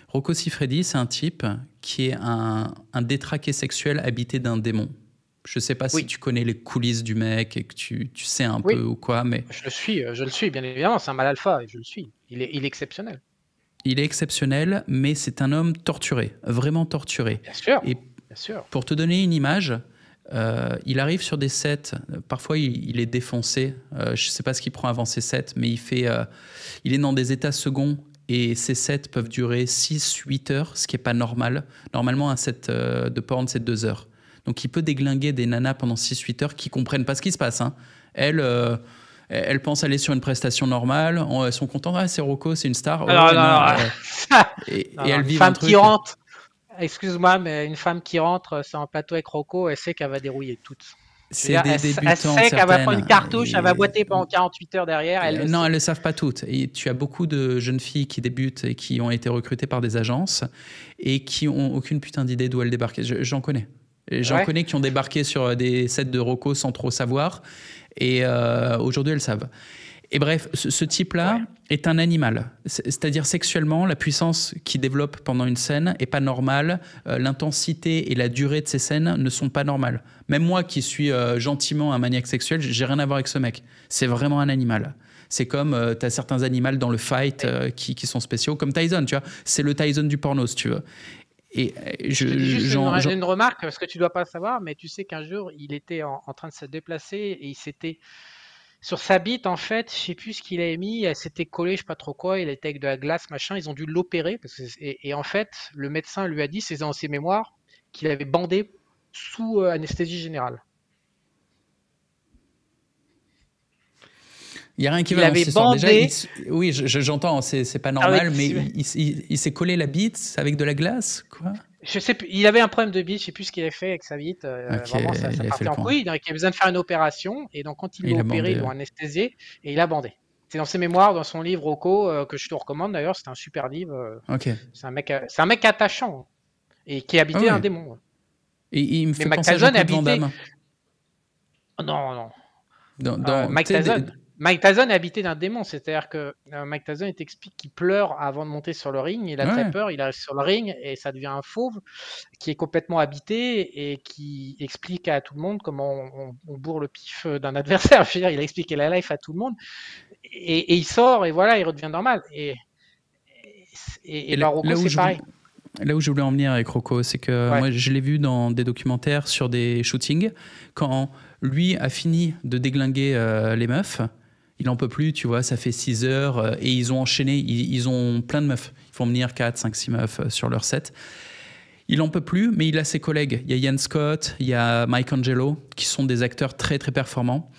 Rocco Siffredi, c'est un type qui est un détraqué sexuel habité d'un démon. Je sais pas si Oui, tu connais les coulisses du mec et que tu sais un peu oui, ou quoi, mais je le suis, bien évidemment, c'est un mal alpha, et je le suis. Il est exceptionnel. il est exceptionnel, mais c'est un homme torturé, vraiment torturé. Bien sûr, Et bien sûr. pour te donner une image, il arrive sur des sets, parfois il est défoncé, je ne sais pas ce qu'il prend avant ses sets, mais il est dans des états seconds et ces sets peuvent durer 6-8 heures, ce qui n'est pas normal. Normalement, un set de porn, c'est 2 heures. Donc il peut déglinguer des nanas pendant 6-8 heures qui ne comprennent pas ce qui se passe. Hein. Elles pensent aller sur une prestation normale, elles sont contentes, ah, c'est Rocco, c'est une star. Ouais, Alors, ouais, non, non, non, non, et non, elles une vivent un femme qui truc. rentre, excuse-moi, mais une femme qui rentre sur un plateau avec Rocco, elle sait qu'elle va dérouiller toutes. Je veux C'est dire, des elle débutantes sait qu'elle va prendre une certaines. cartouche, elle va boiter pendant 48 heures derrière, elle le Non, elles sait. ne le savent pas toutes. Et tu as beaucoup de jeunes filles qui débutent et qui ont été recrutées par des agences et qui ont aucune putain d'idée d'où elles débarquent. J'en connais. J'en Ouais, connais qui ont débarqué sur des sets de Rocco sans trop savoir. Et aujourd'hui, elles savent. Et bref, ce ouais. type-là est un animal. C'est-à-dire sexuellement, la puissance qu'il développe pendant une scène est pas normale. L'intensité et la durée de ces scènes ne sont pas normales. Même moi qui suis gentiment un maniaque sexuel, j'ai rien à voir avec ce mec. C'est vraiment un animal. C'est comme tu as certains animaux dans le fight Et qui sont spéciaux, comme Tyson, tu vois. C'est le Tyson du porno, si tu veux. Et je te dis juste j'en. une remarque, parce que tu dois pas savoir, mais tu sais qu'un jour, il était en train de se déplacer et il s'était sur sa bite, en fait, je sais plus ce qu'il avait mis, elle s'était collée, je sais pas trop quoi, il était avec de la glace, machin, ils ont dû l'opérer, et en fait, le médecin lui a dit, c'est dans ses mémoires, qu'il avait bandé sous anesthésie générale. Il n'y a rien qui Il va dans avait cette histoire. Déjà, bandé, oui, j'entends, c'est pas avec, normal, mais il s'est collé la bite avec de la glace, quoi. je sais plus, il avait un problème de bite, je sais plus ce qu'il avait fait avec sa bite, Ok, vraiment ça il a fait partait le en con. couille, donc il avait besoin de faire une opération, et donc quand ils Et l'ont il a opéré, bandé. ils l'ont anesthésié, et il a bandé. C'est dans ses mémoires, dans son livre Rocco, que je te recommande d'ailleurs, c'est un super livre, Ok. c'est un mec attachant, et qui Ah habitait un ouais. démon. Et il me Mais fait Mike penser à Tyson Jean-Claude Van habitait. Damme. Oh, non, non. Tu sais, Mike Tyson habitait d'un démon. C'est-à-dire que Mike Tyson il t'explique qu'il pleure avant de monter sur le ring. Il a très ouais. peur. Il arrive sur le ring et ça devient un fauve qui est complètement habité et qui explique à tout le monde comment on bourre le pif d'un adversaire. Je veux dire, il a expliqué la life à tout le monde. Et il sort et voilà, il redevient normal. Et Et Barocco, c'est pareil. là où je voulais en venir avec Rocco, c'est que Ouais. moi, je l'ai vu dans des documentaires sur des shootings. Quand lui a fini de déglinguer les meufs, il n'en peut plus, tu vois, ça fait 6 heures et ils ont enchaîné, ils ont plein de meufs. Ils font venir 4, 5, 6 meufs sur leur set. Il n'en peut plus, mais il a ses collègues. Il y a Ian Scott, il y a Mike Angelo, qui sont des acteurs très très performants.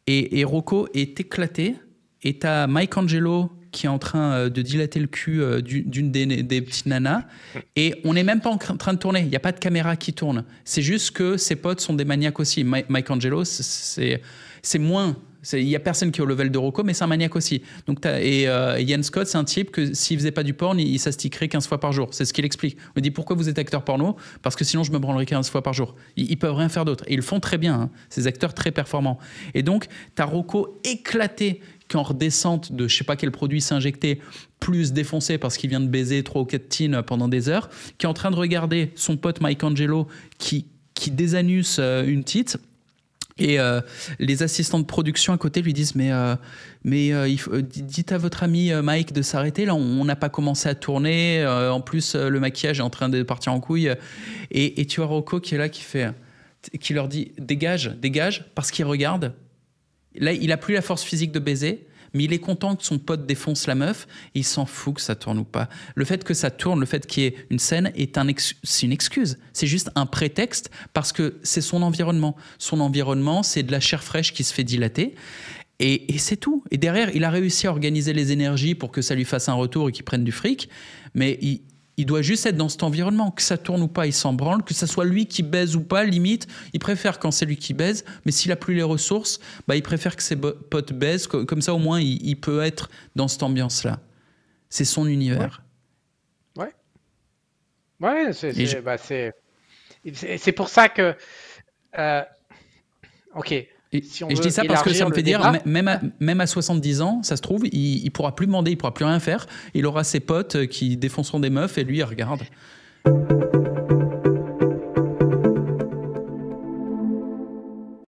Et Rocco est éclaté. Et t'as Mike Angelo qui est en train de dilater le cul d'une des petites nanas. Et on n'est même pas en train de tourner. Il n'y a pas de caméra qui tourne. C'est juste que ses potes sont des maniaques aussi. Mike Angelo, c'est moins. Il n'y a personne qui est au level de Rocco, mais c'est un maniaque aussi. Donc Ian Scott, c'est un type que s'il faisait pas du porn, il s'astiquerait 15 fois par jour. C'est ce qu'il explique. On me dit pourquoi vous êtes acteur porno? Parce que sinon je me branlerais 15 fois par jour. Ils peuvent rien faire d'autre. Et ils le font très bien, hein, ces acteurs très performants. Et donc, t'as Rocco éclaté qui en redescente de je sais pas quel produit s'injecter, plus défoncé parce qu'il vient de baiser 3 ou 4 teens pendant des heures, qui est en train de regarder son pote Mike Angelo qui désanus une tite. Et les assistants de production à côté lui disent dites à votre ami Mike de s'arrêter, là on n'a pas commencé à tourner, en plus le maquillage est en train de partir en couille. Et tu vois Rocco qui est là qui leur dit dégage parce qu'il regarde. Là il a plus la force physique de baiser, mais il est content que son pote défonce la meuf et il s'en fout que ça tourne ou pas. Le fait que ça tourne, le fait qu'il y ait une scène c'est une excuse. C'est juste un prétexte parce que c'est son environnement. Son environnement, c'est de la chair fraîche qui se fait dilater. Et c'est tout. Et derrière, il a réussi à organiser les énergies pour que ça lui fasse un retour et qu'il prenne du fric. Mais il doit juste être dans cet environnement. Que ça tourne ou pas, il s'en branle. Que ça soit lui qui baise ou pas, limite, il préfère quand c'est lui qui baise. Mais s'il a plus les ressources, bah, il préfère que ses potes baisent. Comme ça, au moins, il peut être dans cette ambiance-là. C'est son Ouais. univers. Ouais. Ouais. Et je- C'est pour ça que. euh, Ok. Et, Si on et je veut dis ça parce que ça élargir me le fait dire, débat, même à 70 ans, ça se trouve, il pourra plus demander, il pourra plus rien faire. Il aura ses potes qui défonceront des meufs et lui, il regarde.